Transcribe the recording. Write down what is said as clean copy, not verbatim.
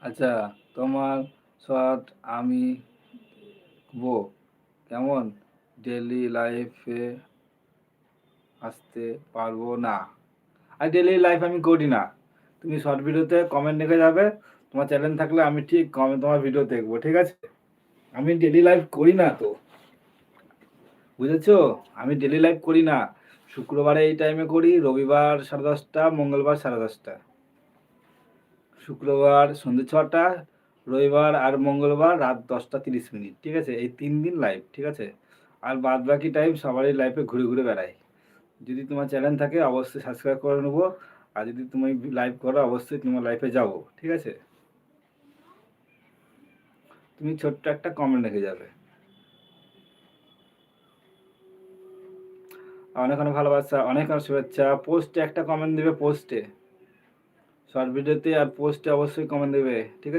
আচ্ছা, তোমার শট আমি বো কেমন ডেলি লাইফে আসতে পারবো না। আর ডেলি লাইফ আমি করি না। তুমি শর্ট ভিডিওতে কমেন্ট লিখে যাবে, তোমার চ্যানেল থাকলে আমি ঠিক কমেন্ট তোমার ভিডিও দেখবো, ঠিক আছে? আমি ডেলি লাইফ করি না তো, বুঝেছো? আমি ডেলি লাইফ করি না। শুক্রবারে এই টাইমে করি, রবিবার 10:30, মঙ্গলবার 10:30, শুক্রবার সন্ধ্যে 6টা, রবিবার আর মঙ্গলবার রাত 10টা 30 মিনিট, ঠিক আছে? এই 3 দিন লাইভ, ঠিক আছে? আর বাদ বাকি টাইম সবারই লাইফে ঘুরে ঘুরে বেড়াই। যদি তোমার চ্যানেল থাকে অবশ্যই সাবস্ক্রাইব করে নেবো, আর যদি তুমি লাইভ করো অবশ্যই তোমার লাইফে যাবো, ঠিক আছে? তুমি ছোট্ট একটা কমেন্ট রেখে যাবে। অনেক অনেক ভালোবাসা, অনেক অনেক শুভেচ্ছা। পোস্টে একটা কমেন্ট দেবে, পোস্টে, শর্ট ভিডিওতে আর পোস্টে অবশ্যই কমেন্ট দেবে, ঠিক আছে?